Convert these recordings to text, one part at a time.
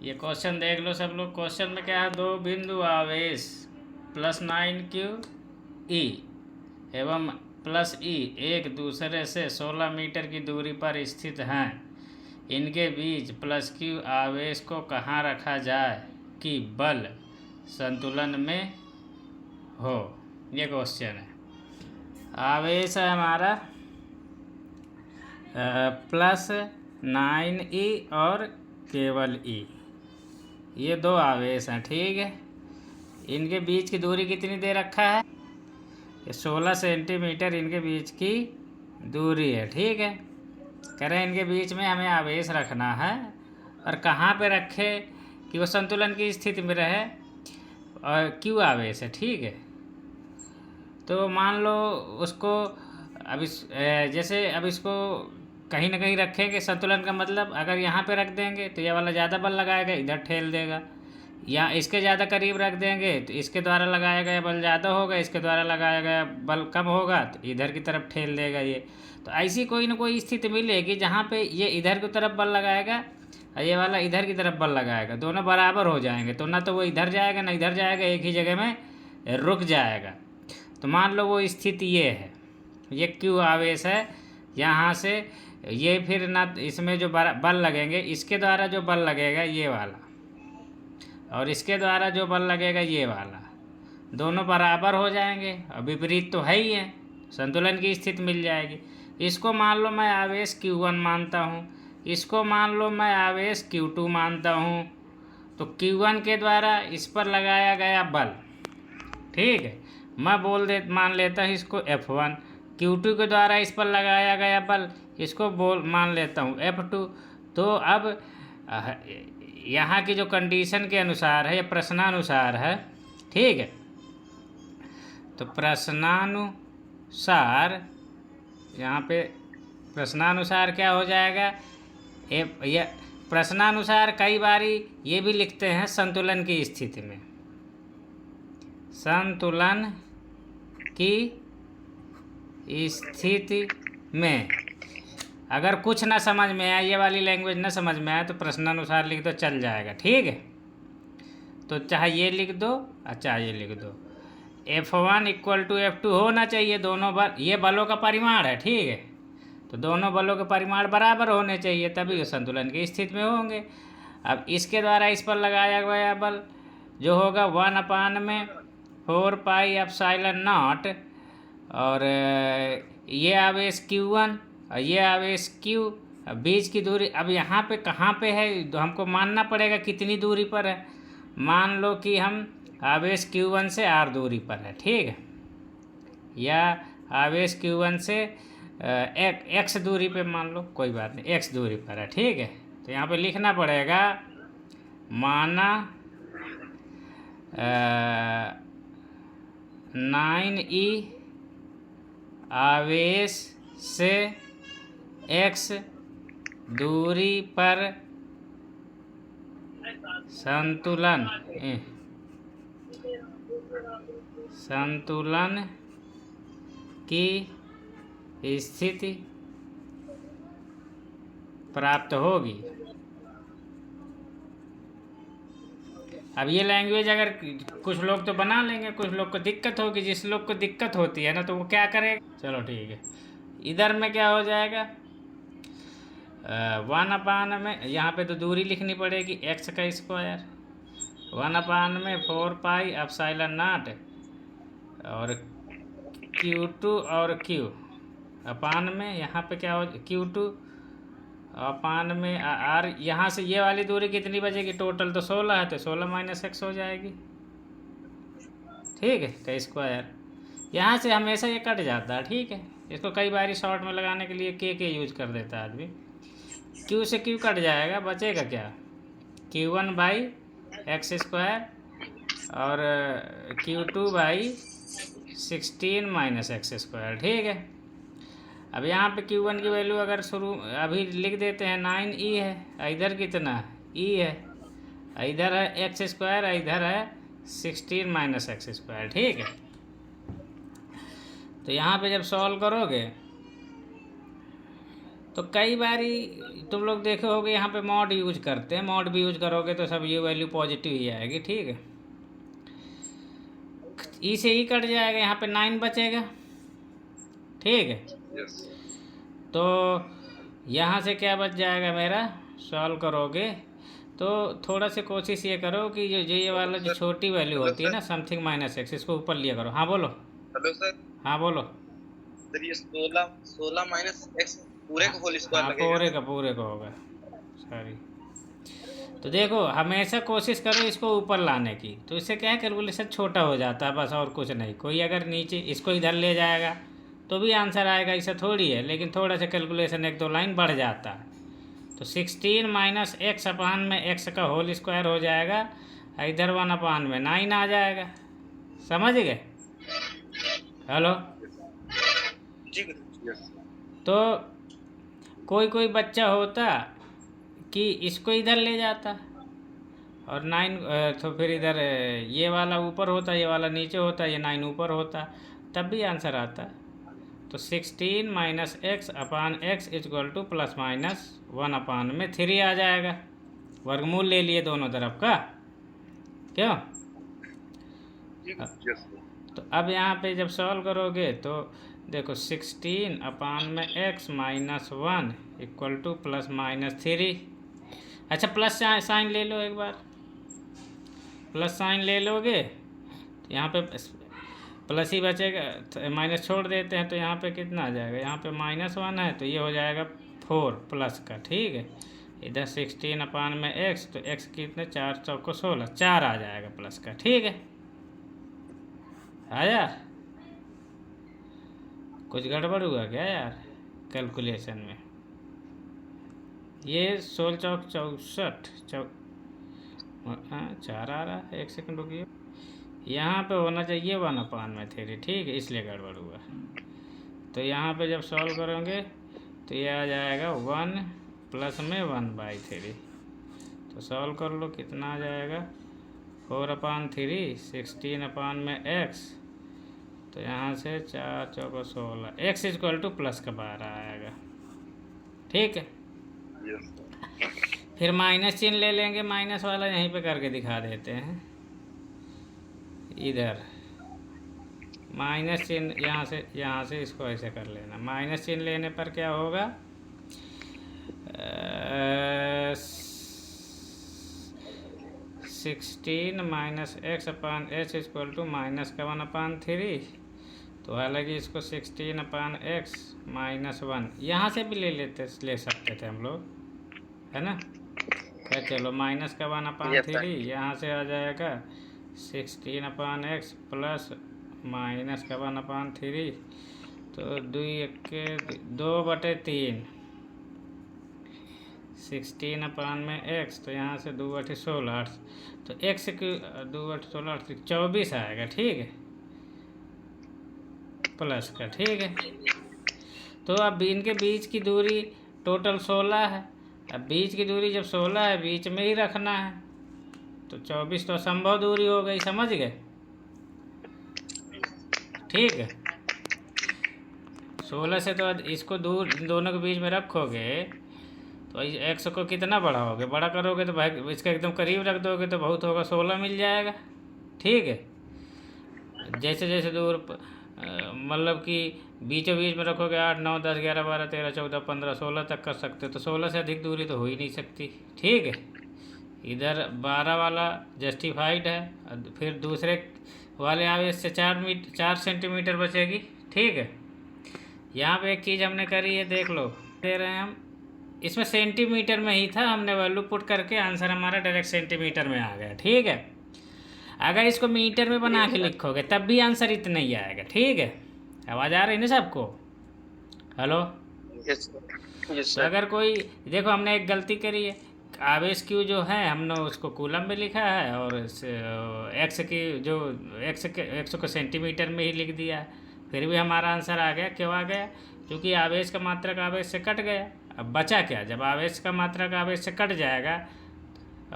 ये क्वेश्चन देख लो सब लोग। क्वेश्चन में क्या है, दो बिंदु आवेश +9q ई एवं +e एक दूसरे से 16 मीटर की दूरी पर स्थित हैं। इनके बीच +q आवेश को कहाँ रखा जाए कि बल संतुलन में हो। ये क्वेश्चन है। आवेश है हमारा +9e और केवल e, ये दो आवेश हैं। ठीक है, इनके बीच की दूरी कितनी दे रखा है, ये 16 सेंटीमीटर इनके बीच की दूरी है। ठीक है, कह रहे हैं इनके बीच में हमें आवेश रखना है और कहाँ पे रखे कि वो संतुलन की स्थिति में रहे, और क्यों आवेश है। ठीक है, तो मान लो उसको अब जैसे अब इसको कहीं ना कहीं रखेंगे। संतुलन का मतलब अगर यहाँ पे रख देंगे तो ये वाला ज़्यादा बल लगाएगा, इधर ठेल देगा, या इसके ज़्यादा करीब रख देंगे तो इसके द्वारा लगाया गया बल ज़्यादा होगा, इसके द्वारा लगाया गया बल कम होगा, तो इधर की तरफ ठेल देगा ये। तो ऐसी कोई ना कोई स्थिति मिलेगी जहाँ पे ये इधर की तरफ बल लगाएगा और ये वाला इधर की तरफ बल लगाएगा, दोनों बराबर हो जाएंगे। तो ना तो वो इधर जाएगा ना इधर जाएगा, एक ही जगह में रुक जाएगा। तो मान लो वो स्थिति ये है, ये क्यू आवेश है। यहाँ से ये फिर ना इसमें जो बल लगेंगे, इसके द्वारा जो बल लगेगा ये वाला और इसके द्वारा जो बल लगेगा ये वाला, दोनों बराबर हो जाएंगे और विपरीत तो है ही है, संतुलन की स्थिति मिल जाएगी। इसको मान लो मैं आवेश Q1 मानता हूँ, इसको मान लो मैं आवेश Q2 मानता हूँ। तो Q1 के द्वारा इस पर लगाया गया बल, ठीक है, मैं मान लेता हूँ इसको F1। Q2 के द्वारा इस पर लगाया गया बल, इसको मान लेता हूँ F2। तो अब यहाँ की जो कंडीशन के अनुसार है, ये प्रश्नानुसार है। ठीक है, तो प्रश्नानुसार यहाँ पे प्रश्नानुसार क्या हो जाएगा, ये प्रश्नानुसार कई बारी ये भी लिखते हैं संतुलन की स्थिति में। संतुलन की स्थिति में अगर कुछ ना समझ में आए, ये वाली लैंग्वेज ना समझ में आए, तो प्रश्नानुसार लिख दो, चल जाएगा। ठीक है, तो चाहे ये लिख दो और चाहे ये लिख दो। F1 = F2 होना चाहिए, दोनों बल, ये बलों का परिमाण है। ठीक है, तो दोनों बलों के परिमाण बराबर होने चाहिए, तभी वो संतुलन की स्थिति में होंगे। अब इसके द्वारा इस पर लगाया गया बल जो होगा 1/4πε0, और ये आवेश Q1 और ये आवेश Q, बीच की दूरी अब यहाँ पे कहाँ पे है, तो हमको मानना पड़ेगा कितनी दूरी पर है। मान लो कि हम आवेश Q1 से r दूरी पर है। ठीक है, या आवेश Q1 से x दूरी पे, मान लो कोई बात नहीं, x दूरी पर है। ठीक है, तो यहाँ पे लिखना पड़ेगा माना 9e आवेश से x दूरी पर संतुलन की स्थिति प्राप्त होगी। अब ये लैंग्वेज अगर कुछ लोग तो बना लेंगे, कुछ लोग को दिक्कत होगी। जिस लोग को दिक्कत होती है ना, तो वो क्या करेगा, चलो ठीक है, इधर में क्या हो जाएगा 1/, में यहाँ पे तो दूरी लिखनी पड़ेगी x का स्क्वायर, 1/4πε0 और Q2 और Q अपान में, यहाँ पे क्या हो Q2 अपान में r, यहाँ से ये वाली दूरी कितनी बचेगी, टोटल तो 16 है, तो 16 - x हो जाएगी। ठीक है, का स्क्वायर, यहाँ से हमेशा ये कट जाता है। ठीक है, इसको कई बार शॉर्ट में लगाने के लिए के यूज कर देता है आदमी। Q से Q कट जाएगा, बचेगा क्या, Q1/x² और Q2/16 - x²। ठीक है, अब यहाँ पे Q1 की वैल्यू अगर शुरू अभी लिख देते हैं, 9e है, इधर कितना e है, इधर है x², इधर है 16 - x²। ठीक है, तो यहाँ पे जब सॉल्व करोगे तो कई बारी तुम लोग देखे होगे यहाँ पे मॉड यूज करते हैं, मॉड भी यूज करोगे तो सब ये वैल्यू पॉजिटिव ही आएगी, ठीक है। ई से ई कट जाएगा, यहाँ पे 9 बचेगा, ठीक है। यस तो यहाँ से क्या बच जाएगा मेरा, सॉल्व करोगे तो थोड़ा सा कोशिश ये करो कि जो ये वाला जो छोटी वैल्यू होती है ना, समथिंग माइनस एक्स, इसको ऊपर लिया करो। हाँ बोलो। Hello sir. हाँ बोलो। सर ये 16 माइनस एक्स पूरे का होल स्क्वायर हाँ लगेगा। पूरे का होगा, सॉरी। तो देखो हमेशा कोशिश करो इसको ऊपर लाने की, तो इससे क्या है, कैलकुलेशन छोटा हो जाता है, बस और कुछ नहीं। कोई अगर नीचे इसको इधर ले जाएगा तो भी आंसर आएगा, ऐसा थोड़ी है, लेकिन थोड़ा सा कैलकुलेशन 1-2 लाइन बढ़ जाता है। तो 16 माइनस एक्स अपान में एक्स का होल स्क्वायर हो जाएगा, इधर 1 अपान में 9 आ जाएगा, समझ गए। हेलो। जी यस। तो कोई बच्चा होता कि इसको इधर ले जाता और 9, तो फिर इधर ये वाला ऊपर होता, ये वाला नीचे होता, ये 9 ऊपर होता, तब भी आंसर आता। तो 16 minus x upon X equal to plus minus 1 upon में 3 आ जाएगा। वर्गमूल ले लिए दोनों तरफ का, क्यों। यस तो अब यहाँ पे जब सॉल्व करोगे तो देखो 16 अपान में x minus 1 equal to plus minus 3। अच्छा प्लस साइन ले लो एक बार, प्लस साइन ले लोगे तो यहाँ पे प्लस ही बचेगा, माइनस छोड़ देते हैं तो यहाँ पे कितना आ जाएगा, यहाँ पे -1 है तो ये हो जाएगा 4 प्लस का, ठीक है। इधर 16 अपान में एक्स, तो एक्स कितने, 4 चौको 16, 4 आ जाएगा प्लस का, ठीक है। आया, कुछ गड़बड़ हुआ क्या यार कैलकुलेशन में। ये 16 चौक 64 4 आ रहा है, 1 सेकंड रुकिए। यहाँ पे होना चाहिए 1 अपान में 3, ठीक है, इसलिए गड़बड़ हुआ। तो यहाँ पे जब सॉल्व करोगे तो ये आ जाएगा 1 प्लस में 1/3। तो सॉल्व कर लो, कितना आ जाएगा 4 अपान 3, 16 अपान में एक्स, तो यहाँ से 4 चौको 16, एक्स इक्वल टू प्लस का 12 आएगा, ठीक है। फिर माइनस चिन्ह ले लेंगे, माइनस वाला यहीं पे करके दिखा देते हैं। इधर माइनस चिन्ह, यहाँ से इसको ऐसे कर लेना। माइनस चिन्ह लेने पर क्या होगा, 16 minus x upon h equal to minus का 1 अपान 3। तो हालांकि इसको 16 अपान एक्स -1 यहाँ से भी ले सकते थे हम लोग, है ना। क्या, चलो माइनस का 1 अपान 3 यहाँ से आ जाएगा 16 अपान एक्स प्लस माइनस का 1 अपान 3, तो 2/3, 16 अपान में एक्स, तो यहाँ से 2/16, तो एक्स की 2/16 24 आएगा, ठीक है, प्लस का, ठीक है। तो अब इनके बीच की दूरी टोटल 16 है। अब बीच की दूरी जब 16 है, बीच में ही रखना है, तो 24 तो असंभव दूरी हो गई, समझ गए, ठीक है। 16 से तो इसको दूर दोनों के बीच में रखोगे तो एक्स को कितना बढ़ाओगे, बड़ा करोगे तो भाई इसके एकदम करीब रख दोगे तो बहुत होगा, 16 मिल जाएगा, ठीक है। जैसे जैसे दूर मतलब कि बीचों बीच में रखोगे 8, 9, 10, 11, 12, 13, 14, 15, 16 तक कर सकते हो, तो 16 से अधिक दूरी तो हो ही नहीं सकती, ठीक है। इधर 12 वाला जस्टिफाइड है, फिर दूसरे वाले आवेश से 4 सेंटीमीटर बचेगी, ठीक है। यहाँ पे एक चीज़ हमने करी है, देख लो, दे रहे हैं हम, इसमें सेंटीमीटर में ही था, हमने वैल्यू पुट करके आंसर हमारा डायरेक्ट सेंटीमीटर में आ गया, ठीक है। अगर इसको मीटर में बना के लिखोगे तब भी आंसर इतना ही आएगा, ठीक है। आवाज़ आ रही ना सबको, हेलो। तो अगर कोई, देखो हमने एक गलती करी है, आवेश क्यू जो है हमने उसको कूलम में लिखा है और एक्स की जो एक्स को सेंटीमीटर में ही लिख दिया है, फिर भी हमारा आंसर आ गया। क्यों आ गया, क्योंकि आवेश का मात्रक आवेश से कट गया। अब बचा क्या, जब आवेश का मात्रक आवेश से कट जाएगा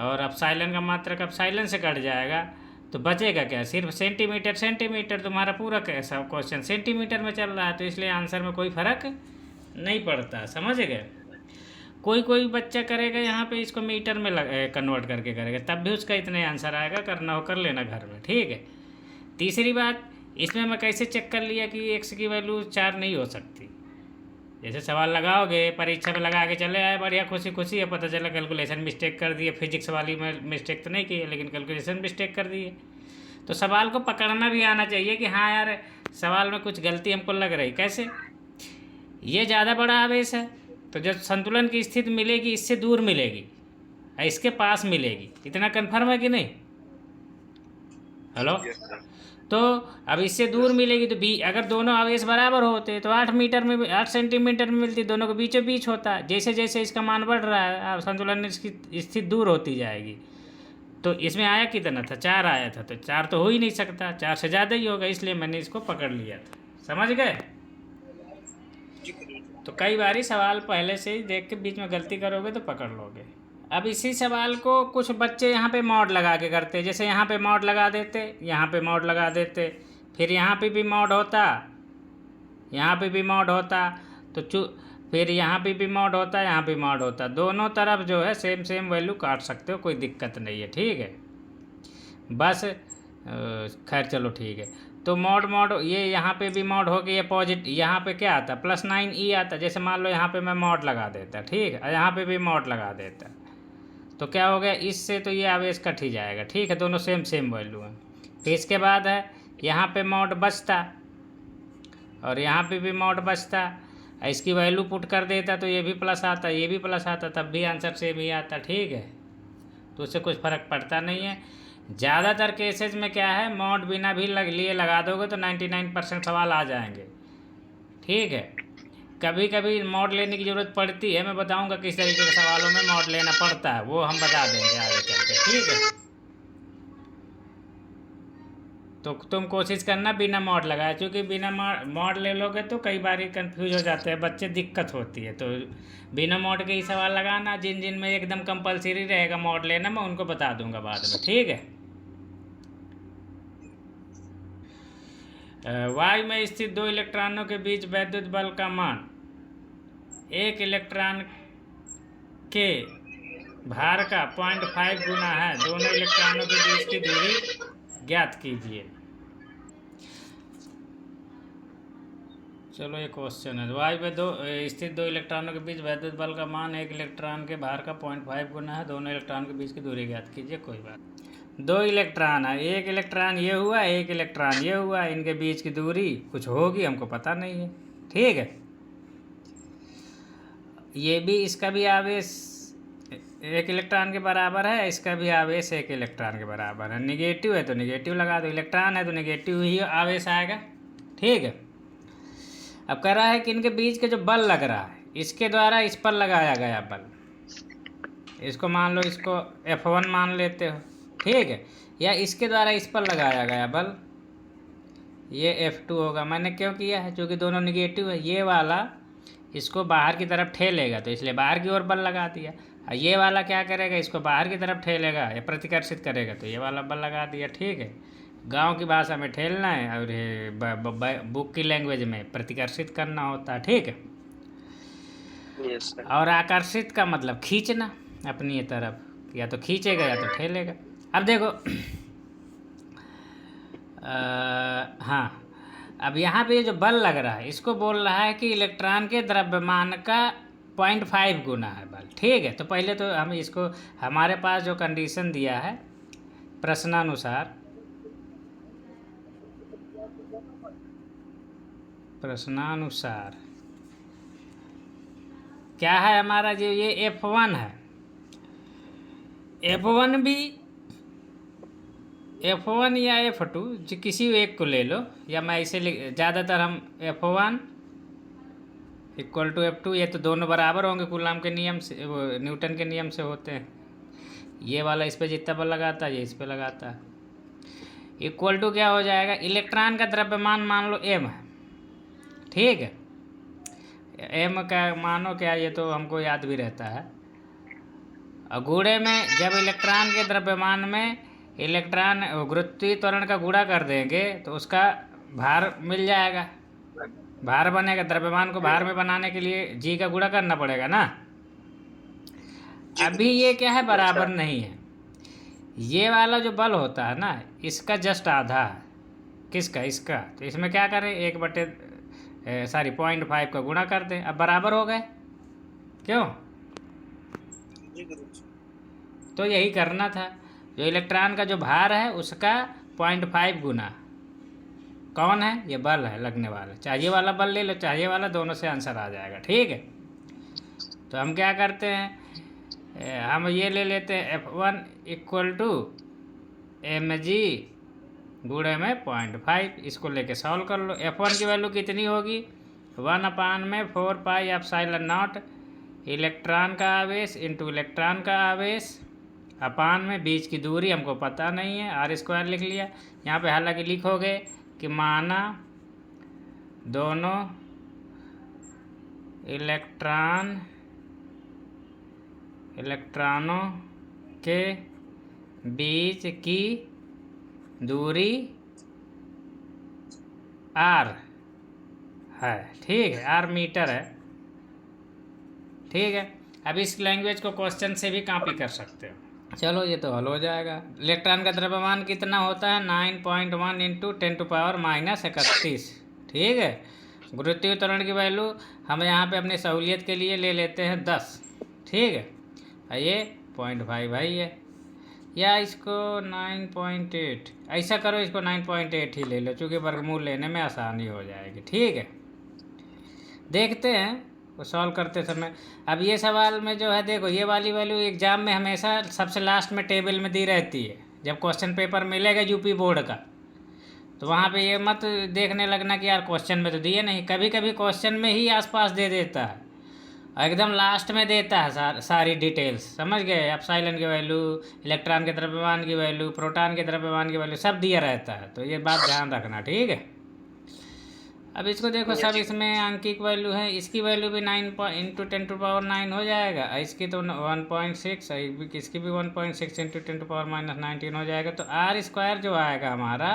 और अपसाइलन का मात्रक अपसाइलन से कट जाएगा तो बचेगा क्या, सिर्फ सेंटीमीटर। तुम्हारा पूरा कैसा क्वेश्चन सेंटीमीटर में चल रहा है, तो इसलिए आंसर में कोई फ़र्क नहीं पड़ता, समझ गए। कोई कोई बच्चा करेगा यहाँ पे इसको मीटर में कन्वर्ट करके करेगा, तब भी उसका इतने आंसर आएगा, करना हो कर लेना घर में, ठीक है। तीसरी बात, इसमें मैं कैसे चेक कर लिया कि एक्स की वैल्यू 4 नहीं हो सकती। जैसे सवाल लगाओगे, परीक्षा में लगा के चले आए, बढ़िया खुशी खुशी है, पता चला कैलकुलेशन मिस्टेक कर दिए, फिजिक्स वाली में मिस्टेक तो नहीं की है लेकिन कैलकुलेशन मिस्टेक कर दिए। तो सवाल को पकड़ना भी आना चाहिए कि हाँ यार सवाल में कुछ गलती हमको लग रही। कैसे, ये ज़्यादा बड़ा आवेश है तो जब संतुलन की स्थिति मिलेगी इससे दूर मिलेगी, इसके पास मिलेगी, इतना कन्फर्म है कि नहीं? हेलो। Yes sir. तो अब इससे दूर मिलेगी तो बी, अगर दोनों आवेश बराबर होते तो 8 मीटर में 8 सेंटीमीटर में मिलती, दोनों के बीचों बीच होता। जैसे जैसे इसका मान बढ़ रहा है अब संतुलन की स्थिति दूर होती जाएगी। तो इसमें आया कितना था? 4 आया था, तो 4 तो हो ही नहीं सकता, 4 से ज़्यादा ही होगा, इसलिए मैंने इसको पकड़ लिया था। समझ गए? तो कई बारी सवाल पहले से ही देख के बीच में गलती करोगे तो पकड़ लोगे। अब इसी सवाल को कुछ बच्चे यहाँ पे मॉड लगा के करते, जैसे यहाँ पे मॉड लगा देते, यहाँ पे मॉड लगा देते, फिर यहाँ पे भी मॉड होता, यहाँ पे भी मॉड होता, तो फिर यहाँ पे भी मॉड होता, यहाँ पे मॉड होता, दोनों तरफ जो है सेम सेम वैल्यू काट सकते हो, कोई दिक्कत नहीं है, ठीक है। बस खैर चलो ठीक है। तो मॉड ये यहाँ पे भी मॉड हो गया, पॉजिटिव, यहाँ पे क्या आता +9e आता। जैसे मान लो यहाँ पे मैं मॉड लगा देता, ठीक है, यहाँ पे भी मॉड लगा देता, तो क्या हो गया, इससे तो ये आवेश कट ही जाएगा, ठीक है, दोनों सेम सेम वैल्यू है। फिर इसके बाद है यहाँ पे मॉड बचता और यहाँ पे भी मॉड बचता, इसकी वैल्यू पुट कर देता तो ये भी प्लस आता, ये भी प्लस आता, तब भी आंसर सेम ही आता, ठीक है। तो उससे कुछ फ़र्क पड़ता नहीं है। ज़्यादातर केसेज में क्या है, मॉड बिना भी लिए लगा दोगे तो 99% सवाल आ जाएंगे, ठीक है। कभी कभी मॉड लेने की ज़रूरत पड़ती है, मैं बताऊंगा किस तरीके के सवालों में मॉड लेना पड़ता है, वो हम बता देंगे आगे चल के, ठीक है। तो तुम कोशिश करना बिना मॉड लगाए, क्योंकि बिना मॉड ले लोगे तो कई बार कंफ्यूज हो जाते हैं बच्चे, दिक्कत होती है। तो बिना मॉड के ही सवाल लगाना, जिन जिन में एकदम कंपलसरी रहेगा मॉड लेना, मैं उनको बता दूंगा बाद में, ठीक है। वायु में स्थित 2 इलेक्ट्रॉनों के बीच वैद्युत बल का मान 1 इलेक्ट्रॉन के भार का 0.5 गुना है। दोनों इलेक्ट्रॉनों के बीच की दूरी ज्ञात कीजिए। चलो ये क्वेश्चन है, वायु में स्थित 2 इलेक्ट्रॉनों के बीच वैद्युत बल का मान 1 इलेक्ट्रॉन के भार का 0.5 गुना है। दोनों इलेक्ट्रॉन के बीच की दूरी ज्ञात कीजिए। कोई बात, 2 इलेक्ट्रॉन है, 1 इलेक्ट्रॉन ये हुआ, 1 इलेक्ट्रॉन ये हुआ, इनके बीच की दूरी कुछ होगी, हमको पता नहीं है, ठीक है। ये भी, इसका भी आवेश 1 इलेक्ट्रॉन के बराबर है, इसका भी आवेश 1 इलेक्ट्रॉन के बराबर है। निगेटिव है तो निगेटिव लगा दो, इलेक्ट्रॉन है तो निगेटिव ही आवेश आएगा, ठीक है। अब कह रहा है कि इनके बीच के जो बल लग रहा है, इसके द्वारा इस पर लगाया गया बल, इसको मान लो, इसको F1 मान लेते हो, ठीक है, या इसके द्वारा इस पर लगाया गया बल ये F2 होगा। मैंने क्यों किया है, क्योंकि दोनों निगेटिव है। ये वाला इसको बाहर की तरफ ठेलेगा तो इसलिए बाहर की ओर बल लगा दिया, और ये वाला क्या करेगा, इसको बाहर की तरफ ठेलेगा या प्रतिकर्षित करेगा तो ये वाला बल लगा दिया, ठीक है। गांव की भाषा में ठेलना है और बुक की लैंग्वेज में प्रतिकर्षित करना होता है, ठीक है। Yes sir. और आकर्षित का मतलब खींचना अपनी तरफ, या तो खींचेगा या तो ठेलेगा। अब देखो हाँ, अब यहाँ पे जो बल लग रहा है इसको बोल रहा है कि इलेक्ट्रॉन के द्रव्यमान का 0.5 गुना है बल, ठीक है। तो पहले तो हम इसको, हमारे पास जो कंडीशन दिया है प्रश्नानुसार क्या है हमारा, जो ये F1 है, F1 भी, F1 या F2 जो किसी एक को ले लो, या मैं इसे ज़्यादातर हम F1 = F2, ये तो दोनों बराबर होंगे कूलाम के नियम से, न्यूटन के नियम से होते हैं। ये वाला इस पे जितना बल लगाता है ये इस पे लगाता है, इक्वल टू क्या हो जाएगा, इलेक्ट्रॉन का द्रव्यमान मान लो m है, ठीक है। m का मानो क्या, ये तो हमको याद भी रहता है। और गुणे में जब इलेक्ट्रॉन के द्रव्यमान में इलेक्ट्रॉन गुरुत्वीय त्वरण का गुणा कर देंगे तो उसका भार मिल जाएगा, भार बनेगा, द्रव्यमान को भार में बनाने के लिए जी का गुणा करना पड़ेगा ना। जी अभी गुरुजी। ये क्या है, अच्छा। बराबर नहीं है। ये वाला जो बल होता है ना, इसका जस्ट आधा है। किसका? इसका। तो इसमें क्या करें, 0.5 का गुणा कर दें, अब बराबर हो गए। क्यों? जी गुरुजी। तो यही करना था। जो इलेक्ट्रॉन का जो भार है उसका 0.5 गुना कौन है? ये बल है लगने वाला। चाहिए वाला बल ले लो, चाहिए वाला, दोनों से आंसर आ जाएगा। ठीक है, तो हम क्या करते हैं, हम ये ले लेते हैं F1 इक्वल टू mg गुणे में 0.5। इसको लेके सॉल्व कर लो। F1 की वैल्यू कितनी होगी? 1/4 पाई एप्सिलॉन नॉट इलेक्ट्रॉन का आवेश इंटू इलेक्ट्रॉन का आवेश अपान में बीच की दूरी हमको पता नहीं है, r² लिख लिया। यहाँ पे हालांकि लिखोगे कि माना दोनों इलेक्ट्रॉनों के बीच की दूरी r है। ठीक है, r मीटर है। ठीक है, अब इस लैंग्वेज को क्वेश्चन से भी कॉपी कर सकते हो। चलो ये तो हल हो जाएगा। इलेक्ट्रॉन का द्रव्यमान कितना होता है? 9.1 इंटू 10⁻31। ठीक है, गुरुत्वीय त्वरण की वैल्यू हम यहाँ पे अपनी सहूलियत के लिए ले लेते हैं 10। ठीक है, और ये 0.5 भाई है, या इसको 9.8 ऐसा करो, इसको 9.8 ही ले लो, चूँकि वर्गमूल लेने में आसानी हो जाएगी। ठीक है, देखते हैं वो सॉल्व करते समय। अब ये सवाल में जो है, देखो ये वाली वैल्यू एग्जाम में हमेशा सबसे लास्ट में टेबल में दी रहती है। जब क्वेश्चन पेपर मिलेगा यूपी बोर्ड का, तो वहाँ पे ये मत देखने लगना कि यार क्वेश्चन में तो दिए नहीं। कभी कभी क्वेश्चन में ही आसपास दे देता है, और एकदम लास्ट में देता है सारी डिटेल्स। समझ गए? एप्सिलॉन की वैल्यू, इलेक्ट्रॉन के द्रव्यमान की वैल्यू, प्रोटॉन के द्रव्यमान की वैल्यू सब दिया रहता है। तो ये बात ध्यान रखना। ठीक है, अब इसको देखो, सब जी इसमें आंकिक वैल्यू है। इसकी वैल्यू भी 9 इंटू 10⁻9 हो जाएगा, इसकी तो 1.6, इसकी भी 1.6 इंटू 10⁻−19 हो जाएगा। तो r² जो आएगा हमारा,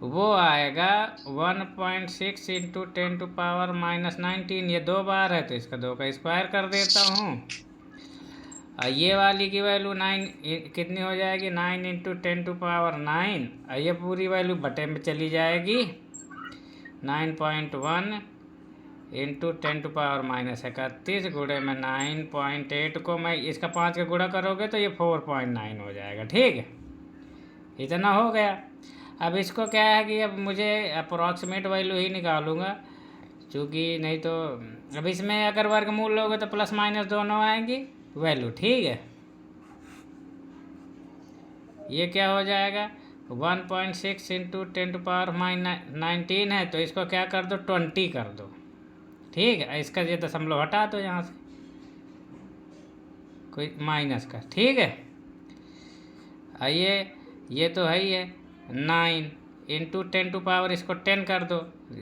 वो आएगा 1.6 इंटू 10⁻−19। ये 2 बार है तो इसका 2 का स्क्वायर कर देता हूँ। और ये वाली की वैल्यू 9 कितनी हो जाएगी? 9 इंटू 10⁻9। और ये पूरी वैल्यू बटे में चली जाएगी। 9.1 इंटू 10⁻31 गुणे में 9.8 को मैं इसका 5 का गुणा करोगे तो ये 4.9 हो जाएगा। ठीक है, इतना हो गया। अब इसको क्या है कि अब मुझे अप्रॉक्सीमेट वैल्यू ही निकालूंगा, क्योंकि नहीं तो अब इसमें अगर वर्गमूल लोगे तो प्लस माइनस दोनों आएंगी वैल्यू। ठीक है, ये क्या हो जाएगा? 1.6 इंटू 10⁻19 है, तो इसको क्या कर दो? 20 कर दो। ठीक है, इसका ये दशमलव हटा दो यहाँ से, कोई माइनस का। ठीक है, ये तो है ही है। 9 इंटू 10⁻, इसको 10 कर दो,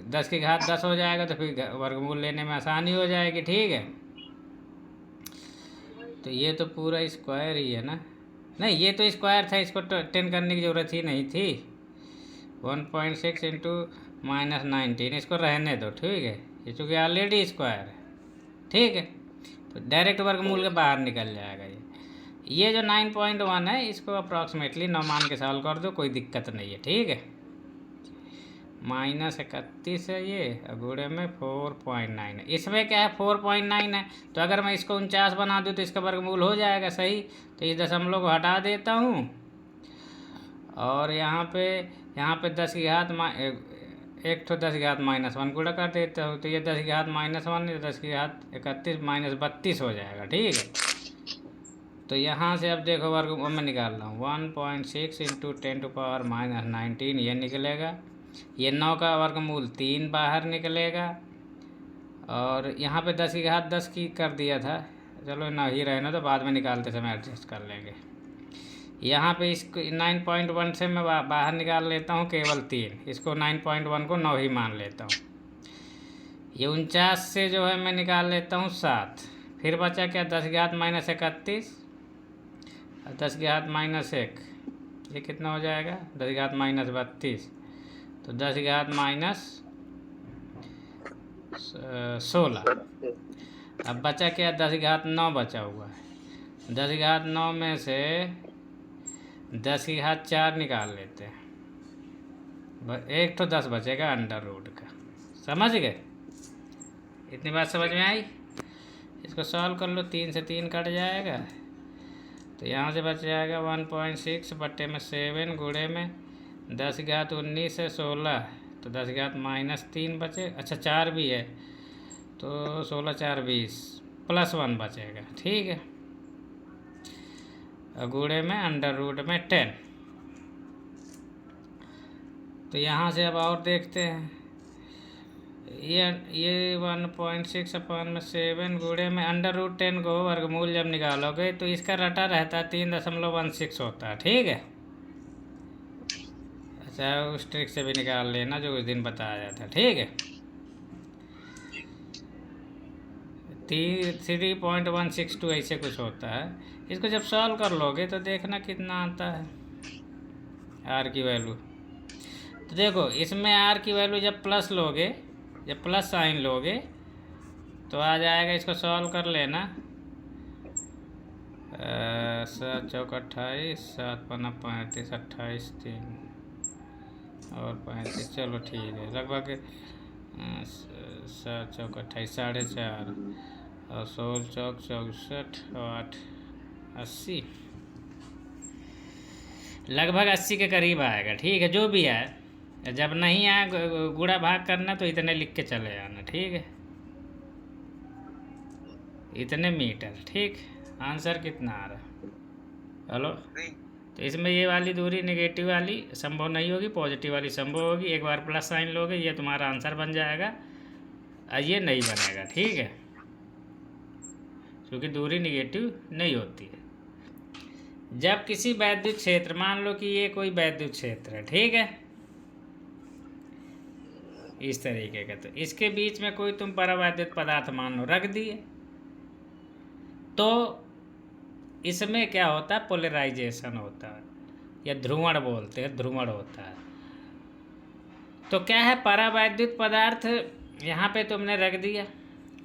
10 की घात 10 हो जाएगा, तो फिर वर्गमूल लेने में आसानी हो जाएगी। ठीक है, तो ये तो पूरा स्क्वायर ही है ना? नहीं, ये तो स्क्वायर था, इसको 10 करने की ज़रूरत ही नहीं थी। 1.6 इंटू -19, इसको रहने दो। ठीक है, ये चूँकि ऑलरेडी स्क्वायर है। ठीक है, तो डायरेक्ट वर्गमूल के बाहर निकल जाएगा। ये जो 9.1 है, इसको अप्रॉक्सीमेटली 9 मान के सॉल्व कर दो, कोई दिक्कत नहीं है। ठीक है, -31 है ये, गुणे में 4.9 है। इसमें क्या है? 4.9 है, तो अगर मैं इसको 49 बना दूँ तो इसका वर्गमूल हो जाएगा। सही, तो इस दशमलव को हटा देता हूँ, और यहाँ पे 10 की घात एक तो 10 की घात -1 गुणा कर देता हूँ, तो ये 10 की घात -1, 10 की घात 31 -32 हो जाएगा। ठीक है, तो यहाँ से अब देखो वर्गमूल में निकाल रहा हूँ। 1.6 इंटू 10⁻19 ये निकलेगा। ये 9 का वर्गमूल 3 बाहर निकलेगा, और यहाँ पे 10 की घात 10 की कर दिया था। चलो ना ही रहना, तो बाद में निकालते समय एडजस्ट कर लेंगे। यहाँ पे इसको 9.1 से मैं बाहर निकाल लेता हूँ केवल 3, इसको 9.1 को 9 ही मान लेता हूँ। ये 49 से जो है मैं निकाल लेता हूँ 7, फिर बचा क्या? 10 की घात -31 और 10 की घात -1, ये कितना हो जाएगा? 10 की घात -32, तो 10 की घात 16। अब बचा क्या, 10 की घात 9 बचा हुआ है। 10 की घात 9 में से 10 की घात 4 निकाल लेते हैं। एक तो 10 बचेगा अंडर रूट का। समझ गए? इतनी बात समझ में आई? इसको सॉल्व कर लो, 3 से 3 कट जाएगा, तो यहाँ से बच जाएगा 1.6 बट्टे में 7 गुणे में 10 की घात 19 है 16, तो 10 की घात -3 बचे। अच्छा 4 भी है, तो 16 4 20 +1 बचेगा। ठीक है, और गुणे में अंडर रूट में 10। तो यहाँ से अब और देखते हैं, ये 1.6 अपन में 7 गुणे में अंडर रूट 10 को वर्गमूल जब निकालोगे तो इसका रटा रहता है 3.16 होता है। ठीक है, अच्छा उस ट्रिक से भी निकाल लेना जो उस दिन बताया था। ठीक है, 3.162 ऐसे कुछ होता है। इसको जब सॉल्व कर लोगे तो देखना कितना आता है आर की वैल्यू। तो देखो इसमें आर की वैल्यू जब प्लस लोगे, जब प्लस साइन लोगे तो आ जाएगा, इसको सॉल्व कर लेना। 7 चौक 28, 7 पन्ना 35, 28 3 और 35, चलो ठीक है, लगभग 7 चौक 28 4.5 और 16 चौक 64 और 8 80, लगभग 80 के करीब आएगा। ठीक है, जो भी आए, जब नहीं आए गुणा भाग करना तो इतने लिख के चले आना। ठीक है, इतने मीटर। ठीक, आंसर कितना आ रहा है? हेलो, तो इसमें ये वाली दूरी नेगेटिव वाली संभव नहीं होगी, पॉजिटिव वाली संभव होगी। एक बार प्लस साइन लोगे ये तुम्हारा आंसर बन जाएगा, और ये नहीं बनेगा। ठीक है, क्योंकि दूरी नेगेटिव नहीं होती है। जब किसी वैद्युत क्षेत्र, मान लो कि ये कोई वैद्युत क्षेत्र है, ठीक है, इस तरीके का, तो इसके बीच में कोई तुम परावैद्युत पदार्थ मान लो रख दिए, तो इसमें क्या होता है, पोलराइजेशन होता है, या ध्रुवण बोलते हैं, ध्रुवण होता है। तो क्या है, परावैद्युत पदार्थ यहाँ पे तुमने रख दिया,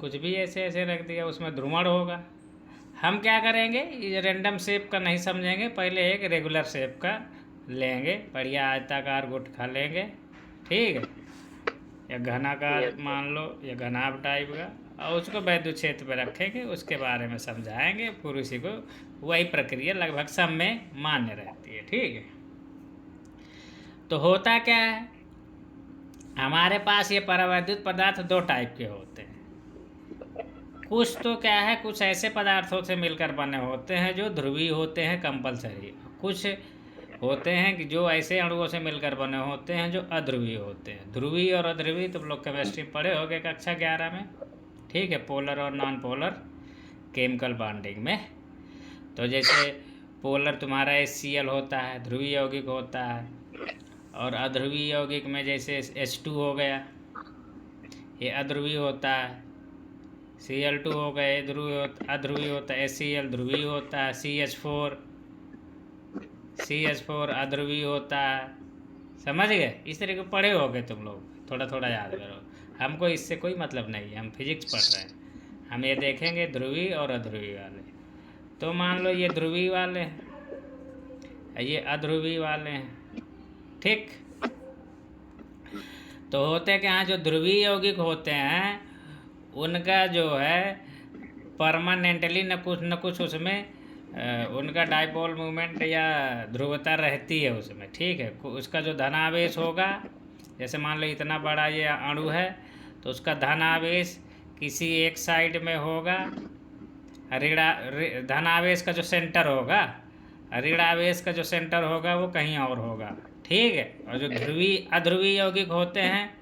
कुछ भी ऐसे ऐसे रख दिया, उसमें ध्रुवण होगा। हम क्या करेंगे, ये रैंडम शेप का नहीं समझेंगे, पहले एक रेगुलर शेप का लेंगे, बढ़िया आयताकार गुटखा लेंगे। ठीक है, या घनाकार मान लो, या घनाभ टाइप का, और उसको वैद्युत क्षेत्र पे रखेंगे, उसके बारे में समझाएंगे। फिर उसी को वही प्रक्रिया लगभग सब में मान्य रहती है। ठीक है, तो होता क्या है, हमारे पास ये परावैद्युत पदार्थ दो टाइप के होते हैं। कुछ तो क्या है, कुछ ऐसे पदार्थों से मिलकर बने होते हैं जो ध्रुवीय होते हैं कंपलसरी, कुछ होते हैं कि जो ऐसे अणुओं से मिलकर बने होते हैं जो अध्रुवीय होते हैं। ध्रुवीय और अध्रुवीय तुम लोग केमिस्ट्री पढ़े होगे कक्षा 11 में। ठीक है, पोलर और नॉन पोलर केमिकल बॉन्डिंग में। तो जैसे पोलर तुम्हारा HCl होता है, ध्रुवीय यौगिक होता है, और अध्रुवीय यौगिक में जैसे H2 हो गया, ये अध्रुवीय होता है। Cl2 हो गए, अध्रुवीय होता है। HCl ध्रुवीय होता है। CH4 अध्रुवीय होता है। समझ गए? इस तरह के पढ़े होगे तुम लोग, थोड़ा थोड़ा याद करो। हमको इससे कोई मतलब नहीं है, हम फिजिक्स पढ़ रहे हैं। हम ये देखेंगे ध्रुवीय और अध्रुवीय वाले। तो मान लो ये ध्रुवीय वाले हैं, ये अध्रुवीय वाले हैं। ठीक, तो होते क्या हैं, जो ध्रुवीय यौगिक होते हैं उनका जो है परमानेंटली न कुछ उसमें उनका डाइपोल मूवमेंट या ध्रुवता रहती है उसमें। ठीक है, उसका जो धनावेश होगा, जैसे मान लो इतना बड़ा ये अणु है तो उसका धनावेश किसी एक साइड में होगा, धनावेश का जो सेंटर होगा, ऋणावेश का जो सेंटर होगा वो कहीं और होगा। ठीक है, और जो अध्रुवीय यौगिक होते हैं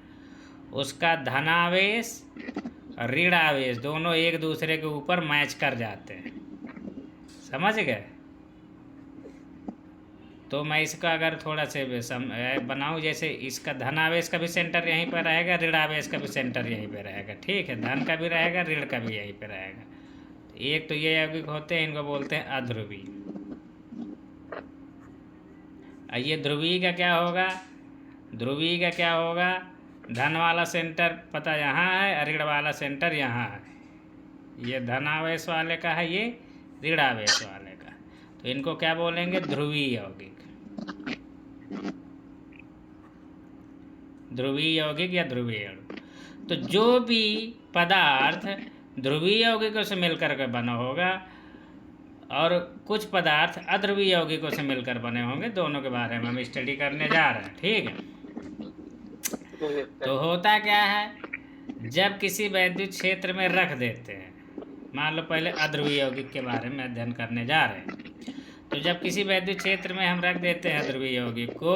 उसका धनावेश और ऋणावेश दोनों एक दूसरे के ऊपर मैच कर जाते हैं। समझ गए? तो मैं इसका अगर थोड़ा से बनाऊं, जैसे इसका धनावेश का भी सेंटर यहीं पर रहेगा, ऋणावेश का भी सेंटर यहीं पर रहेगा। ठीक है, धन का भी रहेगा, ऋण का भी यहीं पर रहेगा। तो एक तो ये यौगिक होते हैं, इनको बोलते हैं अध्रुवीय। ये ध्रुवीय का क्या होगा, ध्रुवीय का क्या होगा, धन वाला सेंटर पता यहाँ है, ऋण वाला सेंटर यहाँ है। ये धनावेश वाले का है, ये ऋणावेश वाले का। तो इनको क्या बोलेंगे? ध्रुवीय यौगिक। ध्रुवीय यौगिक या ध्रुवीय अणु। तो जो भी पदार्थ ध्रुवीय यौगिकों से मिलकर के बना होगा और कुछ पदार्थ अध्रुवीय यौगिकों से मिलकर बने होंगे, दोनों के बारे में हम स्टडी करने जा रहे हैं। ठीक है। तो होता क्या है, जब किसी वैद्युत क्षेत्र में रख देते हैं, मान लो पहले अध्रुवीय यौगिक के बारे में अध्ययन करने जा रहे हैं। तो जब किसी वैद्युत क्षेत्र में हम रख देते हैं अध्रुवीय यौगिक को,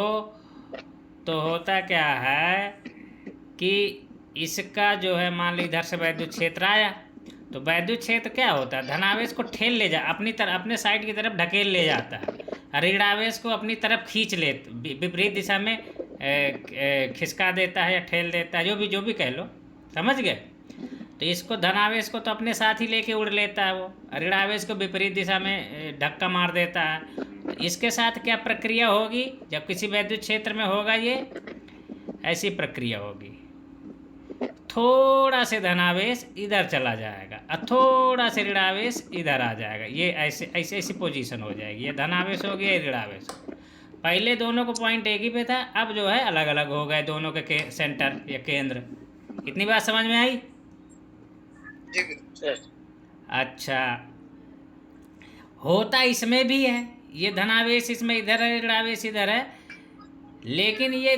तो होता क्या है कि इसका जो है, मान लो इधर से वैद्युत क्षेत्र आया, तो वैद्युत क्षेत्र क्या होता है? धनावेश को ठेल ले जा, अपनी तरफ, अपने साइड की तरफ ढकेल ले जाता है। ऋणावेश को अपनी तरफ खींच ले, विपरीत दिशा में खिसका देता है या ठेल देता है, जो भी कह लो, समझ गए। तो इसको धनावेश को तो अपने साथ ही लेके उड़ लेता है वो, ऋणावेश को विपरीत दिशा में धक्का मार देता है। तो इसके साथ क्या प्रक्रिया होगी जब किसी वैद्युत क्षेत्र में होगा? ये ऐसी प्रक्रिया होगी, थोड़ा से धनावेश इधर चला जाएगा और थोड़ा से ऋणावेश इधर आ जाएगा। ये ऐसी पोजीशन हो जाएगी। ये धनावेश हो गया, ये ऋणावेश। पहले दोनों को पॉइंट एक ही पे था, अब जो है अलग अलग हो गए दोनों के सेंटर या केंद्र। इतनी बात समझ में आई? अच्छा, होता इसमें भी है, ये धनावेश इसमें इधर है, ऋणावेश इधर है, लेकिन ये